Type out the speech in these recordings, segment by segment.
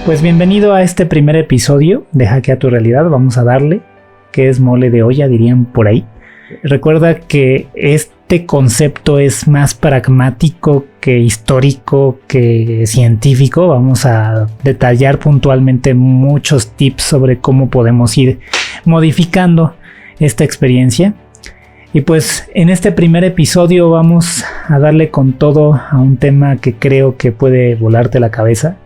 Pues bienvenido a este primer episodio de Hackea tu Realidad. Vamos a darle, que es mole de olla, dirían por ahí. Recuerda que este concepto es más pragmático que histórico, que científico. Vamos a detallar puntualmente muchos tips sobre cómo podemos ir modificando esta experiencia. Y pues en este primer episodio vamos a darle con todo a un tema que creo que puede volarte la cabeza.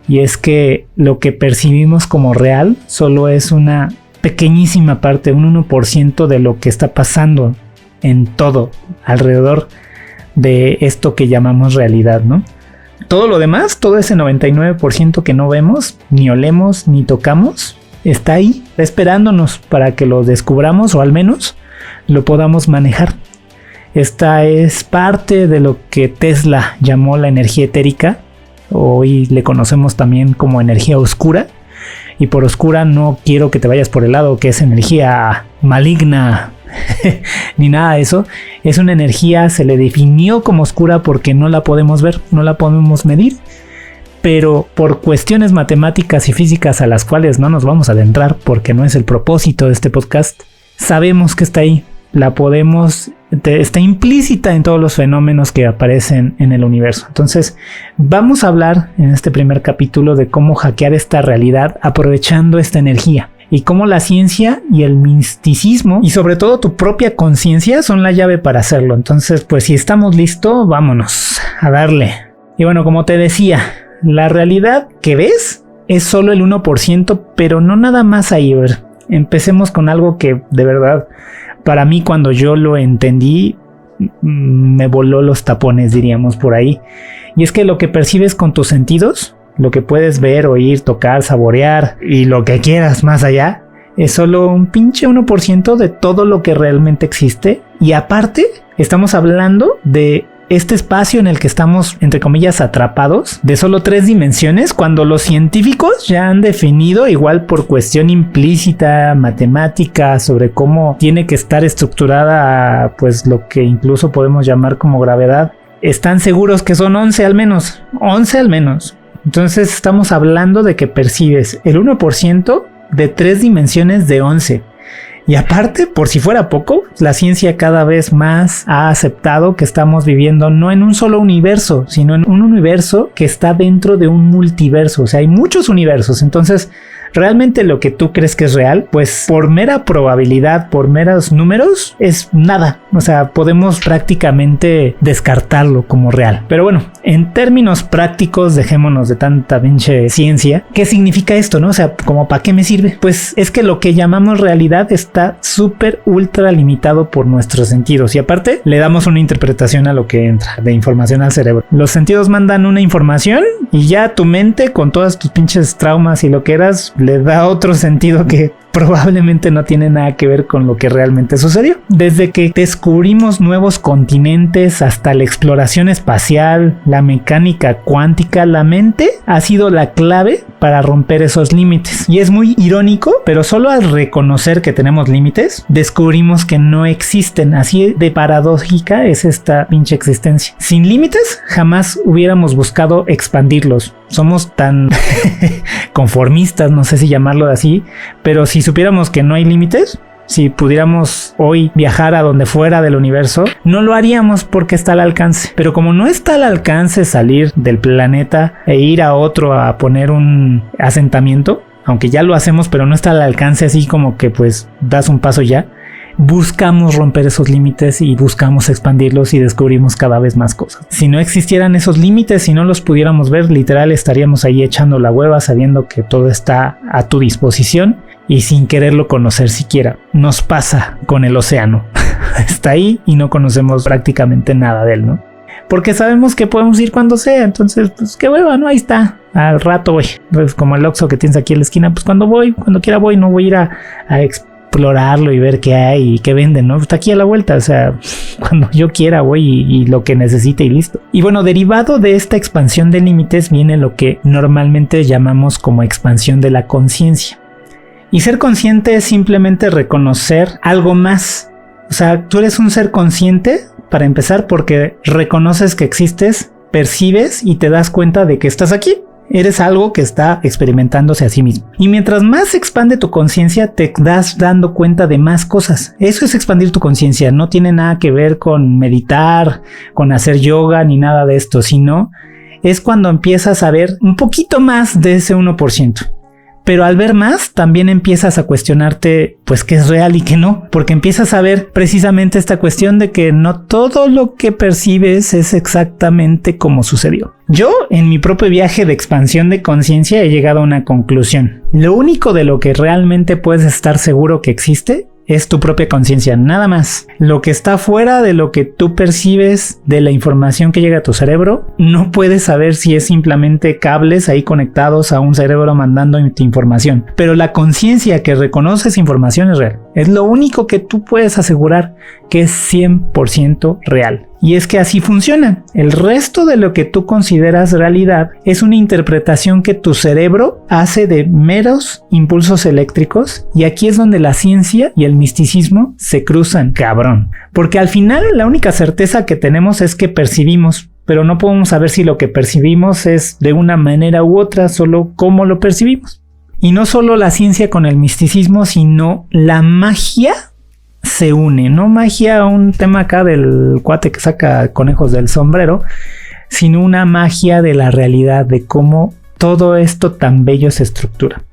Y es que lo que percibimos como real solo es una pequeñísima parte, un 1% de lo que está pasando en todo, alrededor de esto que llamamos realidad, ¿no? Todo lo demás, todo ese 99% que no vemos, ni olemos, ni tocamos, está ahí, esperándonos para que lo descubramos o al menos lo podamos manejar. Esta es parte de lo que Tesla llamó la energía etérica. Hoy le conocemos también como energía oscura. Y por oscura no quiero que te vayas por el lado que es energía maligna ni nada de eso. Es una energía, se le definió como oscura porque no la podemos ver, no la podemos medir. Pero por cuestiones matemáticas y físicas a las cuales no nos vamos a adentrar porque no es el propósito de este podcast, sabemos que está ahí. La podemos, está implícita en todos los fenómenos que aparecen en el universo. Entonces vamos a hablar en este primer capítulo de cómo hackear esta realidad aprovechando esta energía y cómo la ciencia y el misticismo y sobre todo tu propia conciencia son la llave para hacerlo. Entonces pues si estamos listos, vámonos a darle. Y bueno, como te decía, la realidad que ves es solo el 1%, pero no nada más ahí. A ver, empecemos con algo que de verdad para mí cuando yo lo entendí me voló los tapones, diríamos por ahí. Y es que lo que percibes con tus sentidos, lo que puedes ver, oír, tocar, saborear y lo que quieras más allá, es solo un pinche 1% de todo lo que realmente existe. Y aparte, estamos hablando de este espacio en el que estamos, entre comillas, atrapados, de solo 3 dimensiones, cuando los científicos ya han definido, igual por cuestión implícita, matemática, sobre cómo tiene que estar estructurada, pues lo que incluso podemos llamar como gravedad, están seguros que son 11 al menos. Entonces estamos hablando de que percibes el 1% de 3 dimensiones de 11. Y aparte, por si fuera poco, la ciencia cada vez más ha aceptado que estamos viviendo no en un solo universo, sino en un universo que está dentro de un multiverso. O sea, hay muchos universos. Entonces, realmente lo que tú crees que es real, pues por mera probabilidad, por meros números, es nada. O sea, podemos prácticamente descartarlo como real. Pero bueno, en términos prácticos, dejémonos de tanta pinche ciencia. ¿Qué significa esto, no? O sea, ¿como para qué me sirve? Pues es que lo que llamamos realidad está súper ultra limitado por nuestros sentidos. Y aparte, le damos una interpretación a lo que entra de información al cerebro. Los sentidos mandan una información y ya tu mente, con todas tus pinches traumas y lo que eras, le da otro sentido que probablemente no tiene nada que ver con lo que realmente sucedió. Desde que descubrimos nuevos continentes hasta la exploración espacial, la mecánica cuántica, la mente ha sido la clave para romper esos límites. Y es muy irónico, pero solo al reconocer que tenemos límites, descubrimos que no existen. Así de paradójica es esta pinche existencia. Sin límites, jamás hubiéramos buscado expandirlos. Somos tan conformistas, no sé si llamarlo así, pero si supiéramos que no hay límites, si pudiéramos hoy viajar a donde fuera del universo, no lo haríamos porque está al alcance. Pero como no está al alcance salir del planeta e ir a otro a poner un asentamiento, aunque ya lo hacemos, pero no está al alcance así como que pues das un paso ya, buscamos romper esos límites y buscamos expandirlos y descubrimos cada vez más cosas. Si no existieran esos límites, si no los pudiéramos ver, literal estaríamos ahí echando la hueva sabiendo que todo está a tu disposición y sin quererlo conocer siquiera. Nos pasa con el océano. Está ahí y no conocemos prácticamente nada de él, ¿no? Porque sabemos que podemos ir cuando sea, entonces pues qué hueva, ¿no? Ahí está, al rato voy. Pues como el Oxxo que tienes aquí en la esquina, pues cuando quiera voy, no voy a ir a explorarlo y ver qué hay y qué venden, ¿no? Está aquí a la vuelta, o sea, cuando yo quiera voy y lo que necesite y listo. Y bueno, derivado de esta expansión de límites viene lo que normalmente llamamos como expansión de la conciencia. Y ser consciente es simplemente reconocer algo más. O sea, tú eres un ser consciente para empezar porque reconoces que existes, percibes y te das cuenta de que estás aquí. eres algo que está experimentándose a sí mismo. Y mientras más se expande tu conciencia, te das dando cuenta de más cosas. Eso es expandir tu conciencia. No tiene nada que ver con meditar, con hacer yoga, ni nada de esto, sino es cuando empiezas a ver un poquito más de ese 1%. Pero al ver más, también empiezas a cuestionarte, pues, qué es real y qué no. Porque empiezas a ver precisamente esta cuestión de que no todo lo que percibes es exactamente como sucedió. Yo, en mi propio viaje de expansión de conciencia, he llegado a una conclusión. Lo único de lo que realmente puedes estar seguro que existe es tu propia conciencia, nada más. Lo que está fuera de lo que tú percibes, de la información que llega a tu cerebro, no puedes saber si es simplemente cables ahí conectados a un cerebro mandando información. Pero la conciencia que reconoce esa información es real. Es lo único que tú puedes asegurar que es 100% real. Y es que así funciona. El resto de lo que tú consideras realidad es una interpretación que tu cerebro hace de meros impulsos eléctricos, y aquí es donde la ciencia y el misticismo se cruzan, cabrón. Porque al final la única certeza que tenemos es que percibimos, pero no podemos saber si lo que percibimos es de una manera u otra, solo cómo lo percibimos. Y no solo la ciencia con el misticismo, sino la magia se une, no magia, un tema acá del cuate que saca conejos del sombrero, sino una magia de la realidad, de cómo todo esto tan bello se estructura.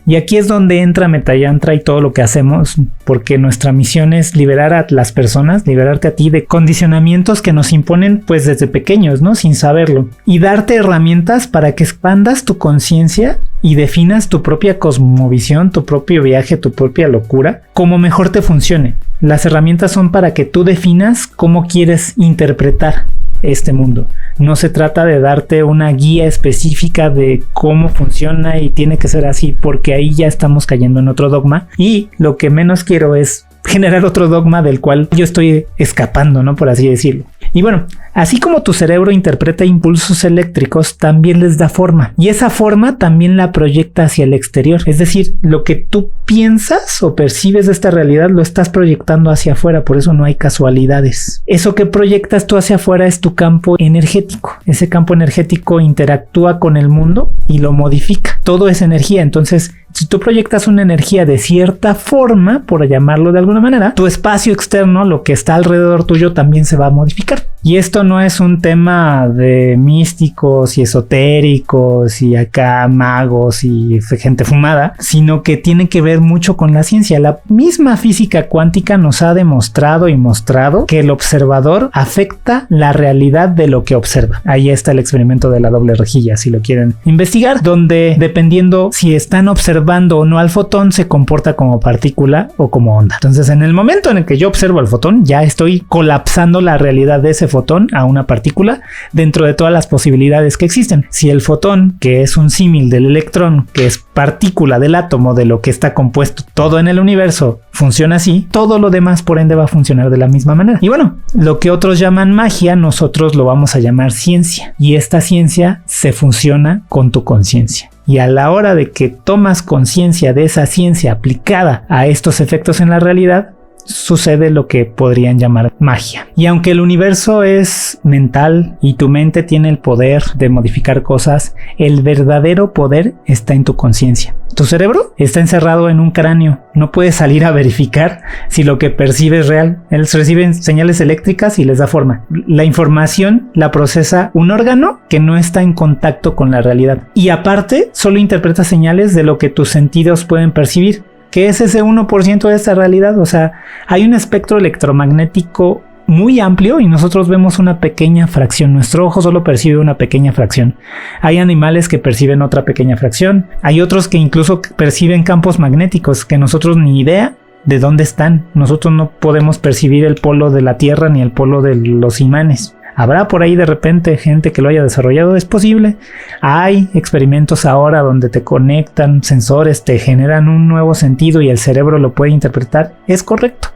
Y aquí es donde entra Metayantra y todo lo que hacemos, porque nuestra misión es liberar a las personas, liberarte a ti de condicionamientos que nos imponen pues desde pequeños, ¿no? Sin saberlo. Y darte herramientas para que expandas tu conciencia y definas tu propia cosmovisión, tu propio viaje, tu propia locura, como mejor te funcione. Las herramientas son para que tú definas cómo quieres interpretar este mundo. No se trata de darte una guía específica de cómo funciona y tiene que ser así, porque ahí ya estamos cayendo en otro dogma, y lo que menos quiero es generar otro dogma del cual yo estoy escapando, ¿no? Por así decirlo. Y bueno, así como tu cerebro interpreta impulsos eléctricos, también les da forma. Y esa forma también la proyecta hacia el exterior. Es decir, lo que tú piensas o percibes de esta realidad lo estás proyectando hacia afuera. Por eso no hay casualidades. Eso que proyectas tú hacia afuera es tu campo energético. Ese campo energético interactúa con el mundo y lo modifica. Todo es energía. Entonces, si tú proyectas una energía de cierta forma, por llamarlo de alguna manera, tu espacio externo, lo que está alrededor tuyo, también se va a modificar. Y esto no es un tema de místicos y esotéricos y acá magos y gente fumada, sino que tiene que ver mucho con la ciencia. La misma física cuántica nos ha demostrado y mostrado que el observador afecta la realidad de lo que observa. Ahí está el experimento de la doble rejilla, si lo quieren investigar, donde dependiendo si están observando o no al fotón, se comporta como partícula o como onda. Entonces, en el momento en el que yo observo al fotón, ya estoy colapsando la realidad de ese fotón a una partícula dentro de todas las posibilidades que existen. Si el fotón, que es un símil del electrón, que es partícula del átomo de lo que está compuesto todo en el universo, funciona así, todo lo demás por ende va a funcionar de la misma manera. Y bueno, lo que otros llaman magia, nosotros lo vamos a llamar ciencia. Y esta ciencia se fusiona con tu conciencia. Y a la hora de que tomas conciencia de esa ciencia aplicada a estos efectos en la realidad, sucede lo que podrían llamar magia. Y aunque el universo es mental y tu mente tiene el poder de modificar cosas, el verdadero poder está en tu conciencia. Tu cerebro está encerrado en un cráneo, no puedes salir a verificar si lo que percibe es real. Él recibe señales eléctricas y les da forma. La información la procesa un órgano que no está en contacto con la realidad. Y aparte, solo interpreta señales de lo que tus sentidos pueden percibir. ¿Qué es ese 1% de esta realidad? O sea, hay un espectro electromagnético muy amplio y nosotros vemos una pequeña fracción. Nuestro ojo solo percibe una pequeña fracción. Hay animales que perciben otra pequeña fracción. Hay otros que incluso perciben campos magnéticos que nosotros ni idea de dónde están. Nosotros no podemos percibir el polo de la Tierra ni el polo de los imanes. ¿Habrá por ahí de repente gente que lo haya desarrollado? Es posible. Hay experimentos ahora donde te conectan sensores, te generan un nuevo sentido y el cerebro lo puede interpretar. Es correcto.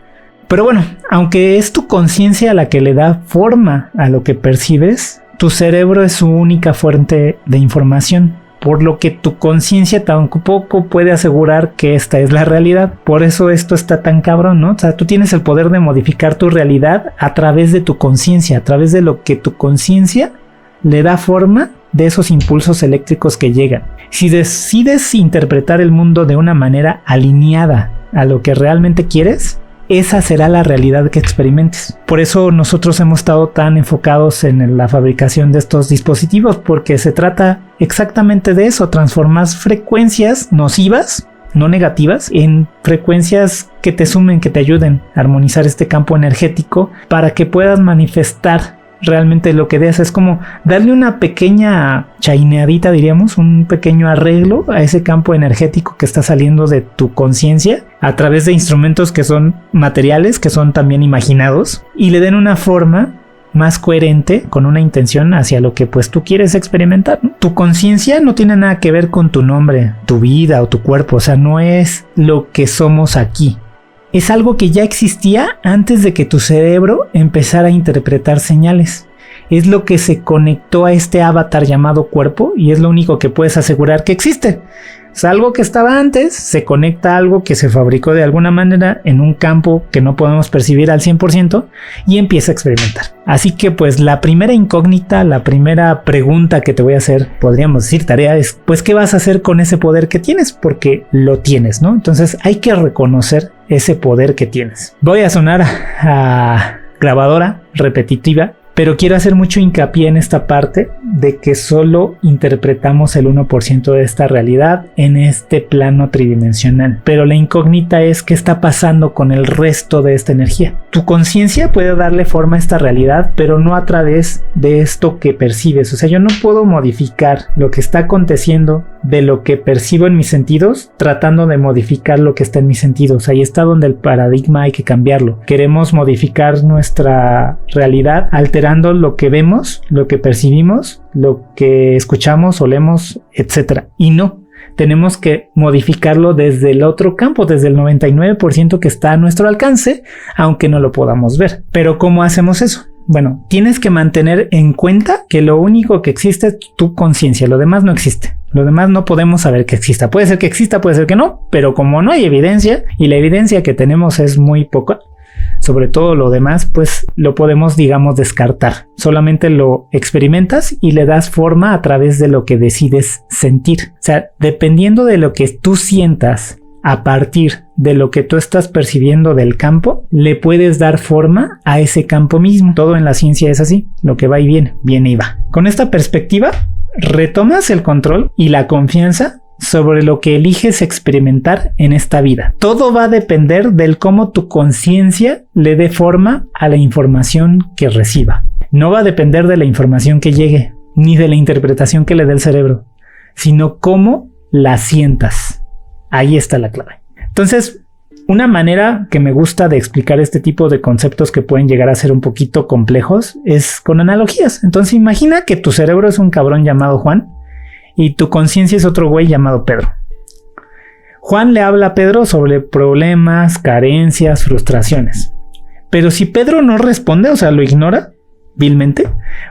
Pero bueno, aunque es tu conciencia la que le da forma a lo que percibes, tu cerebro es su única fuente de información. Por lo que tu conciencia tampoco puede asegurar que esta es la realidad. Por eso esto está tan cabrón, ¿no? O sea, tú tienes el poder de modificar tu realidad a través de tu conciencia, a través de lo que tu conciencia le da forma de esos impulsos eléctricos que llegan. Si decides interpretar el mundo de una manera alineada a lo que realmente quieres, esa será la realidad que experimentes. Por eso nosotros hemos estado tan enfocados en la fabricación de estos dispositivos, porque se trata exactamente de eso, transformar frecuencias nocivas, no negativas, en frecuencias que te sumen, que te ayuden a armonizar este campo energético para que puedas manifestar realmente lo que deseas. Es como darle una pequeña chaineadita, diríamos, un pequeño arreglo a ese campo energético que está saliendo de tu conciencia a través de instrumentos que son materiales, que son también imaginados, y le den una forma más coherente, con una intención hacia lo que pues tú quieres experimentar, ¿no? Tu conciencia no tiene nada que ver con tu nombre, tu vida o tu cuerpo, o sea, no es lo que somos aquí. Es algo que ya existía antes de que tu cerebro empezara a interpretar señales. Es lo que se conectó a este avatar llamado cuerpo y es lo único que puedes asegurar que existe. Es algo que estaba antes, se conecta a algo que se fabricó de alguna manera en un campo que no podemos percibir al 100% y empieza a experimentar. Así que pues la primera incógnita, la primera pregunta que te voy a hacer, podríamos decir tarea, es pues ¿qué vas a hacer con ese poder que tienes? Porque lo tienes, ¿no? Entonces hay que reconocer ese poder que tienes. Voy a sonar a grabadora repetitiva, pero quiero hacer mucho hincapié en esta parte de que solo interpretamos el 1% de esta realidad en este plano tridimensional. Pero la incógnita es qué está pasando con el resto de esta energía. Tu conciencia puede darle forma a esta realidad, pero no a través de esto que percibes. O sea, yo no puedo modificar lo que está aconteciendo de lo que percibo en mis sentidos, tratando de modificar lo que está en mis sentidos. Ahí está donde el paradigma hay que cambiarlo. Queremos modificar nuestra realidad alterando lo que vemos, lo que percibimos, lo que escuchamos, olemos, etc. Y no, tenemos que modificarlo desde el otro campo, desde el 99% que está a nuestro alcance, aunque no lo podamos ver. Pero ¿cómo hacemos eso? Bueno, tienes que mantener en cuenta que lo único que existe es tu conciencia, lo demás no existe. Lo demás no podemos saber que exista. Puede ser que exista, puede ser que no, pero como no hay evidencia, y la evidencia que tenemos es muy poca, sobre todo lo demás, pues lo podemos, digamos, descartar. Solamente lo experimentas y le das forma a través de lo que decides sentir. O sea, dependiendo de lo que tú sientas a partir de lo que tú estás percibiendo del campo, le puedes dar forma a ese campo mismo. Todo en la ciencia es así, lo que va y viene, viene y va. Con esta perspectiva, retomas el control y la confianza sobre lo que eliges experimentar en esta vida. Todo va a depender del cómo tu conciencia le dé forma a la información que reciba. No va a depender de la información que llegue, ni de la interpretación que le dé el cerebro, sino cómo la sientas. Ahí está la clave. Entonces, una manera que me gusta de explicar este tipo de conceptos que pueden llegar a ser un poquito complejos es con analogías. Entonces, imagina que tu cerebro es un cabrón llamado Juan y tu conciencia es otro güey llamado Pedro. Juan le habla a Pedro sobre problemas, carencias, frustraciones. Pero si Pedro no responde, o sea, lo ignora vilmente,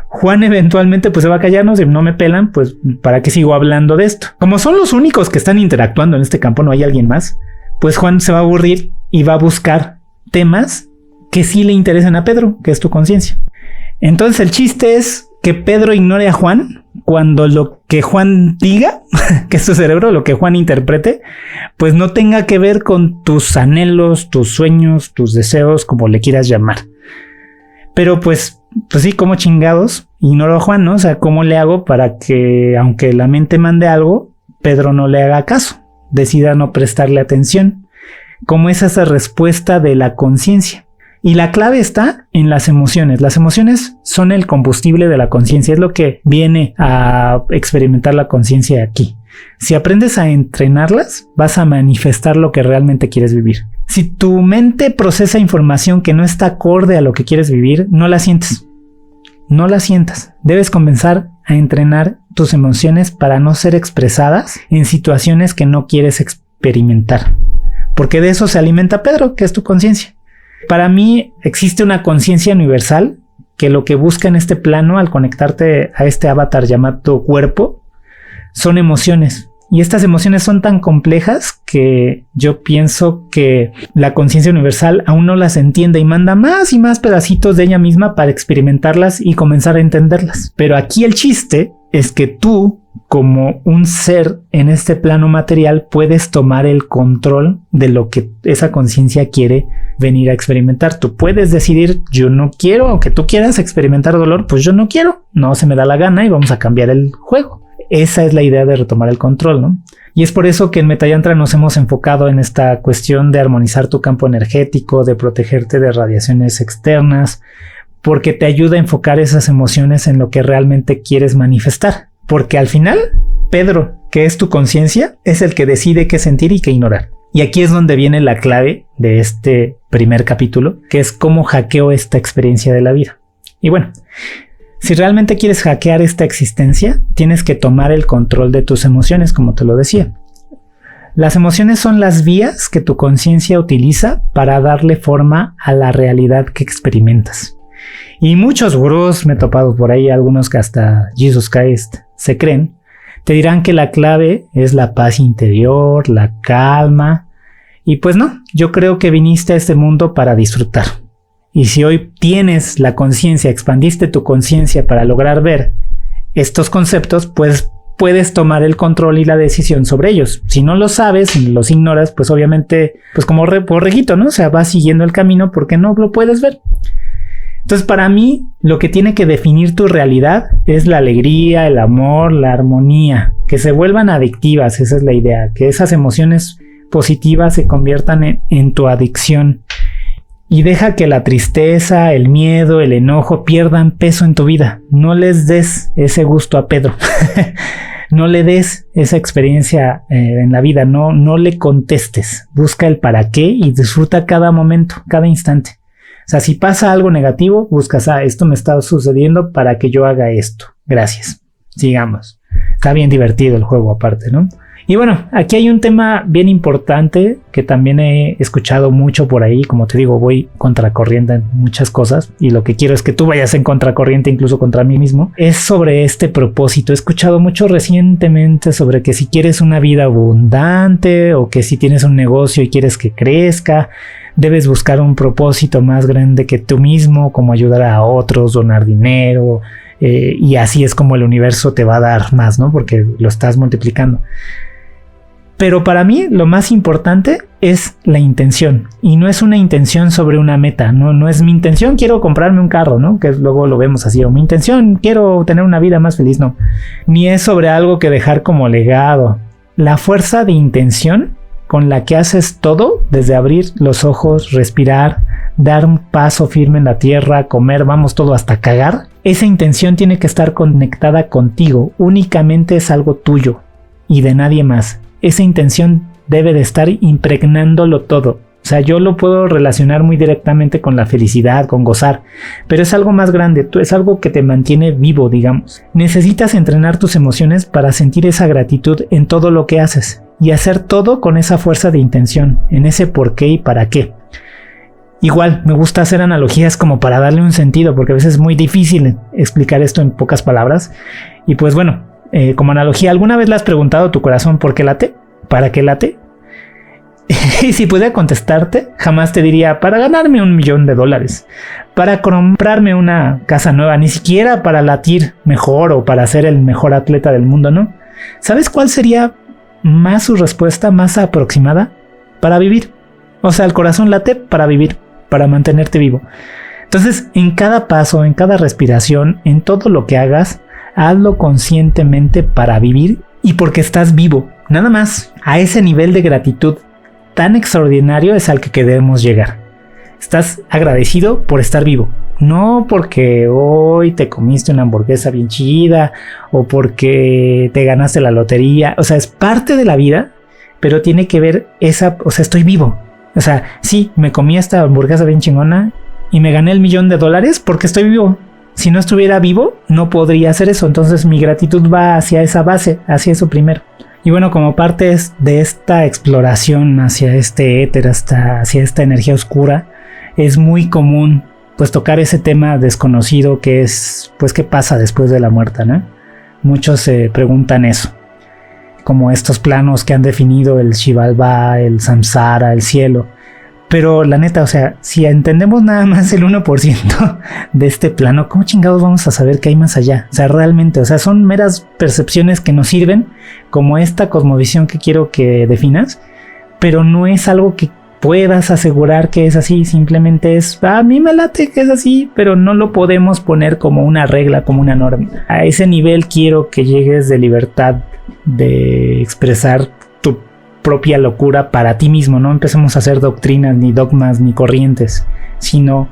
Juan eventualmente pues se va a callar, no, si no me pelan, pues ¿para qué sigo hablando de esto? Como son los únicos que están interactuando en este campo, no hay alguien más, pues Juan se va a aburrir y va a buscar temas que sí le interesen a Pedro, que es tu conciencia. Entonces el chiste es que Pedro ignore a Juan cuando lo que Juan diga, que es tu cerebro, lo que Juan interprete, pues no tenga que ver con tus anhelos, tus sueños, tus deseos, como le quieras llamar. Pero pues sí, como chingados, ignoro a Juan, ¿no? O sea, ¿cómo le hago para que, aunque la mente mande algo, Pedro no le haga caso, decida no prestarle atención? ¿Cómo es esa respuesta de la conciencia? Y la clave está en las emociones. Las emociones son el combustible de la conciencia, es lo que viene a experimentar la conciencia aquí. Si aprendes a entrenarlas, vas a manifestar lo que realmente quieres vivir. Si tu mente procesa información que no está acorde a lo que quieres vivir, no la sientes. No la sientas. Debes comenzar a entrenar tus emociones para no ser expresadas en situaciones que no quieres experimentar. Porque de eso se alimenta Pedro, que es tu conciencia. Para mí existe una conciencia universal que lo que busca en este plano al conectarte a este avatar llamado cuerpo son emociones. Y estas emociones son tan complejas que yo pienso que la conciencia universal aún no las entiende y manda más y más pedacitos de ella misma para experimentarlas y comenzar a entenderlas. Pero aquí el chiste es que tú, como un ser en este plano material, puedes tomar el control de lo que esa conciencia quiere venir a experimentar. Tú puedes decidir, yo no quiero, aunque tú quieras experimentar dolor, pues yo no quiero, no se me da la gana y vamos a cambiar el juego. Esa es la idea de retomar el control, ¿no? Y es por eso que en Metayantra nos hemos enfocado en esta cuestión de armonizar tu campo energético, de protegerte de radiaciones externas, porque te ayuda a enfocar esas emociones en lo que realmente quieres manifestar. Porque al final, Pedro, que es tu conciencia, es el que decide qué sentir y qué ignorar. Y aquí es donde viene la clave de este primer capítulo, que es cómo hackeo esta experiencia de la vida. Y bueno, si realmente quieres hackear esta existencia, tienes que tomar el control de tus emociones, como te lo decía. Las emociones son las vías que tu conciencia utiliza para darle forma a la realidad que experimentas. Y muchos gurús, me he topado por ahí, algunos que hasta Jesus Christ se creen, te dirán que la clave es la paz interior, la calma. Y pues no, yo creo que viniste a este mundo para disfrutar. Y si hoy tienes la conciencia, expandiste tu conciencia para lograr ver estos conceptos, pues puedes tomar el control y la decisión sobre ellos. Si no lo sabes, si los ignoras, pues obviamente, pues como borreguito, ¿no? O sea, vas siguiendo el camino porque no lo puedes ver. Entonces, para mí, lo que tiene que definir tu realidad es la alegría, el amor, la armonía, que se vuelvan adictivas, esa es la idea, que esas emociones positivas se conviertan en tu adicción. Y deja que la tristeza, el miedo, el enojo pierdan peso en tu vida. No les des ese gusto a Pedro. No le des esa experiencia en la vida. No le contestes. Busca el para qué y disfruta cada momento, cada instante. O sea, si pasa algo negativo, buscas, esto me está sucediendo para que yo haga esto. Gracias. Sigamos. Está bien divertido el juego aparte, ¿no? Y bueno, aquí hay un tema bien importante que también he escuchado mucho por ahí. Como te digo, voy contracorriente en muchas cosas y lo que quiero es que tú vayas en contracorriente incluso contra mí mismo. Es sobre este propósito. He escuchado mucho recientemente sobre que si quieres una vida abundante o que si tienes un negocio y quieres que crezca, debes buscar un propósito más grande que tú mismo, como ayudar a otros, donar dinero, y así es como el universo te va a dar más, ¿no? Porque lo estás multiplicando. Pero para mí lo más importante es la intención, y no es una intención sobre una meta, no es mi intención quiero comprarme un carro, ¿no? Que luego lo vemos así, o mi intención quiero tener una vida más feliz, no. Ni es sobre algo que dejar como legado. La fuerza de intención con la que haces todo, desde abrir los ojos, respirar, dar un paso firme en la tierra, comer, vamos todo hasta cagar, esa intención tiene que estar conectada contigo, únicamente es algo tuyo y de nadie más. Esa intención debe de estar impregnándolo todo. O sea, yo lo puedo relacionar muy directamente con la felicidad, con gozar, pero es algo más grande, es algo que te mantiene vivo, digamos. Necesitas entrenar tus emociones para sentir esa gratitud en todo lo que haces y hacer todo con esa fuerza de intención, en ese por qué y para qué. Igual, me gusta hacer analogías como para darle un sentido, porque a veces es muy difícil explicar esto en pocas palabras. Y pues bueno, como analogía, ¿alguna vez le has preguntado a tu corazón por qué late? ¿Para qué late? Y si pudiera contestarte, jamás te diría para ganarme $1 millón, para comprarme una casa nueva, ni siquiera para latir mejor o para ser el mejor atleta del mundo, ¿no? ¿Sabes cuál sería más su respuesta más aproximada? Para vivir. O sea, el corazón late para vivir, para mantenerte vivo. Entonces, en cada paso, en cada respiración, en todo lo que hagas, hazlo conscientemente para vivir y porque estás vivo. Nada más. A ese nivel de gratitud tan extraordinario es al que debemos llegar. Estás agradecido por estar vivo. No porque hoy te comiste una hamburguesa bien chida o porque te ganaste la lotería. O sea, es parte de la vida, pero tiene que ver o sea, estoy vivo. O sea, sí, me comí esta hamburguesa bien chingona y me gané $1 millón porque estoy vivo. Si no estuviera vivo, no podría hacer eso. Entonces mi gratitud va hacia esa base, hacia eso primero. Y bueno, como parte de esta exploración hacia este éter, hacia esta energía oscura, es muy común pues tocar ese tema desconocido que es, pues, ¿qué pasa después de la muerte, ¿no? Muchos se preguntan eso. Como estos planos que han definido el Xibalbá, el Samsara, el cielo. Pero la neta, o sea, si entendemos nada más el 1% de este plano, ¿cómo chingados vamos a saber qué hay más allá? O sea, realmente, o sea, son meras percepciones que nos sirven como esta cosmovisión que quiero que definas, pero no es algo que puedas asegurar que es así, simplemente es, a mí me late que es así, pero no lo podemos poner como una regla, como una norma. A ese nivel quiero que llegues de libertad de expresar tu propia locura para ti mismo. No empecemos a hacer doctrinas, ni dogmas, ni corrientes, sino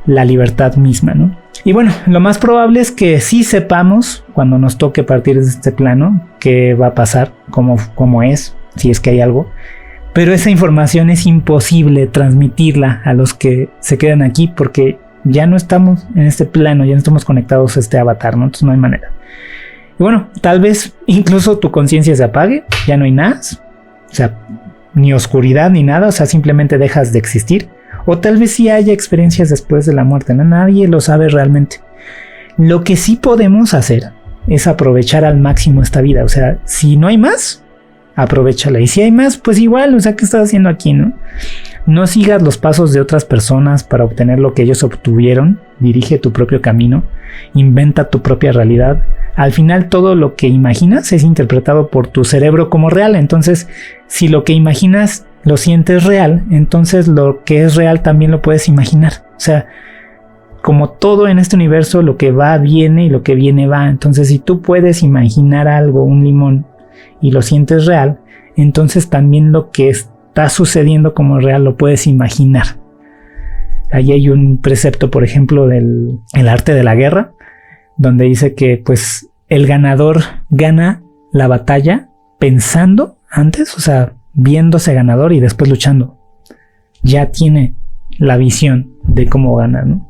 la libertad misma, ¿no? Y bueno, lo más probable es que sí sepamos cuando nos toque partir de este plano qué va a pasar, cómo es, si es que hay algo. Pero esa información es imposible transmitirla a los que se quedan aquí porque ya no estamos en este plano, ya no estamos conectados a este avatar, ¿no? Entonces no hay manera. Y bueno, tal vez incluso tu conciencia se apague, ya no hay nada, o sea, ni oscuridad ni nada, o sea, simplemente dejas de existir. O tal vez sí haya experiencias después de la muerte, ¿no? Nadie lo sabe realmente. Lo que sí podemos hacer es aprovechar al máximo esta vida, o sea, si no hay más, aprovéchala. Y si hay más, pues igual, o sea, ¿qué estás haciendo aquí, no? No sigas los pasos de otras personas para obtener lo que ellos obtuvieron. Dirige tu propio camino. Inventa tu propia realidad. Al final, todo lo que imaginas es interpretado por tu cerebro como real. Entonces, si lo que imaginas lo sientes real, entonces lo que es real también lo puedes imaginar. O sea, como todo en este universo, lo que va viene y lo que viene va. Entonces, si tú puedes imaginar algo, un limón, y lo sientes real, entonces también lo que está sucediendo como real lo puedes imaginar. Ahí hay un precepto, por ejemplo, del el arte de la guerra, donde dice que pues el ganador gana la batalla pensando antes, o sea, viéndose ganador y después luchando. Ya tiene la visión de cómo ganar, ¿no?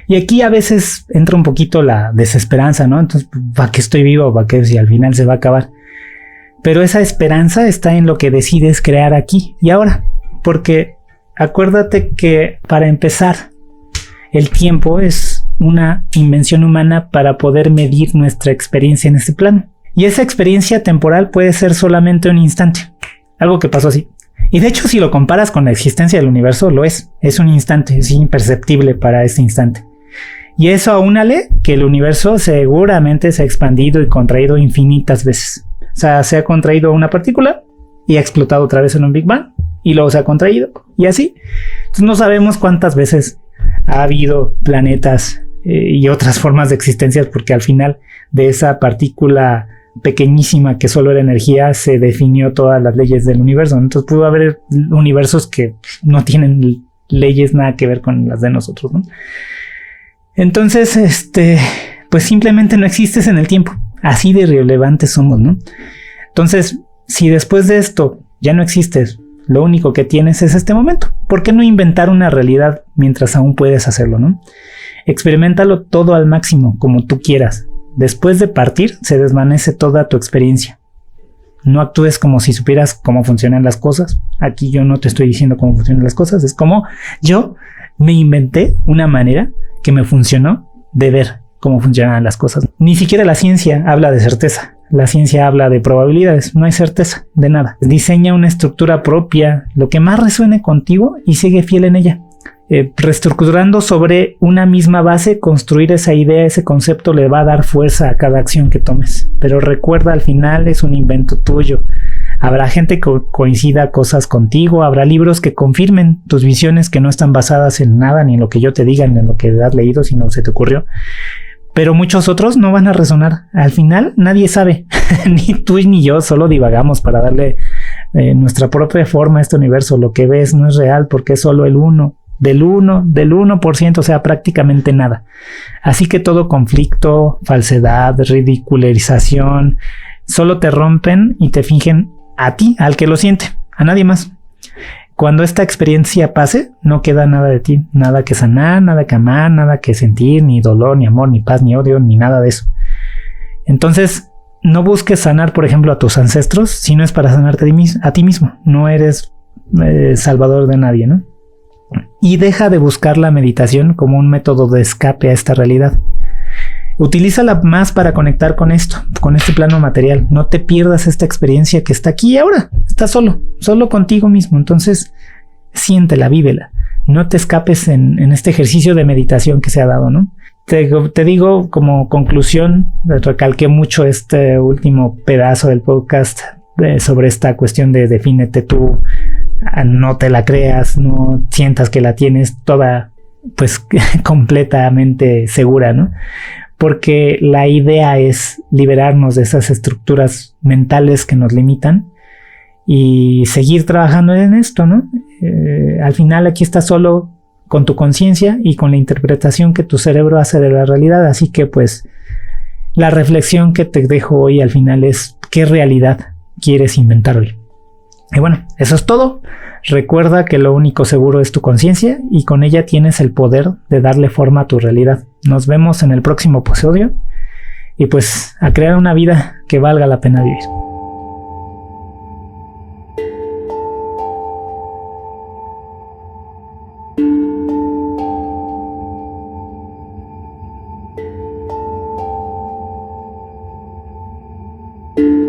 Y aquí a veces entra un poquito la desesperanza, ¿no? Entonces, ¿para qué estoy vivo? ¿Para qué si al final se va a acabar? Pero esa esperanza está en lo que decides crear aquí y ahora. Porque acuérdate que para empezar, el tiempo es una invención humana para poder medir nuestra experiencia en este plano. Y esa experiencia temporal puede ser solamente un instante. Algo que pasó así. Y de hecho, si lo comparas con la existencia del universo, lo es. Es un instante, es imperceptible para este instante. Y eso aúnale que el universo seguramente se ha expandido y contraído infinitas veces. O sea, se ha contraído una partícula y ha explotado otra vez en un Big Bang. Y luego se ha contraído y así. Entonces no sabemos cuántas veces ha habido planetas y otras formas de existencias, porque al final de esa partícula pequeñísima que solo era energía se definió todas las leyes del universo. Entonces pudo haber universos que no tienen leyes nada que ver con las de nosotros, ¿no? Entonces, pues simplemente no existes en el tiempo. Así de relevantes somos, ¿no? Entonces, si después de esto ya no existes, lo único que tienes es este momento. ¿Por qué no inventar una realidad mientras aún puedes hacerlo, no? Experiméntalo todo al máximo, como tú quieras. Después de partir, se desvanece toda tu experiencia. No actúes como si supieras cómo funcionan las cosas. Aquí yo no te estoy diciendo cómo funcionan las cosas. Es como yo me inventé una manera que me funcionó de ver cómo funcionan las cosas. Ni siquiera la ciencia habla de certeza. La ciencia habla de probabilidades. No hay certeza de nada. Diseña una estructura propia, lo que más resuene contigo, y sigue fiel en ella. Reestructurando sobre una misma base, construir esa idea, ese concepto le va a dar fuerza a cada acción que tomes. Pero recuerda, al final es un invento tuyo. Habrá gente que coincida cosas contigo, habrá libros que confirmen tus visiones que no están basadas en nada, ni en lo que yo te diga, ni en lo que has leído, sino se te ocurrió. Pero muchos otros no van a resonar. Al final nadie sabe, ni tú ni yo, solo divagamos para darle nuestra propia forma a este universo. Lo que ves no es real porque es solo el 1%, o sea, prácticamente nada. Así que todo conflicto, falsedad, ridicularización, solo te rompen y te fingen a ti, al que lo siente, a nadie más. Cuando esta experiencia pase, no queda nada de ti, nada que sanar, nada que amar, nada que sentir, ni dolor, ni amor, ni paz, ni odio, ni nada de eso. Entonces, no busques sanar, por ejemplo, a tus ancestros, si no es para sanarte a ti mismo. No eres salvador de nadie, ¿no? Y deja de buscar la meditación como un método de escape a esta realidad. Utilízala más para conectar con esto, con este plano material. No te pierdas esta experiencia que está aquí y ahora. Estás solo contigo mismo. Entonces, siéntela, vívela. No te escapes en este ejercicio de meditación que se ha dado, ¿no? Te digo como conclusión, recalqué mucho este último pedazo del podcast sobre esta cuestión de defínete tú, no te la creas, no sientas que la tienes toda pues completamente segura, ¿no? Porque la idea es liberarnos de esas estructuras mentales que nos limitan y seguir trabajando en esto, ¿no? Al final aquí estás solo con tu conciencia y con la interpretación que tu cerebro hace de la realidad, así que pues la reflexión que te dejo hoy al final es ¿qué realidad quieres inventar hoy? Y bueno, eso es todo. Recuerda que lo único seguro es tu conciencia y con ella tienes el poder de darle forma a tu realidad. Nos vemos en el próximo episodio y pues a crear una vida que valga la pena vivir. you.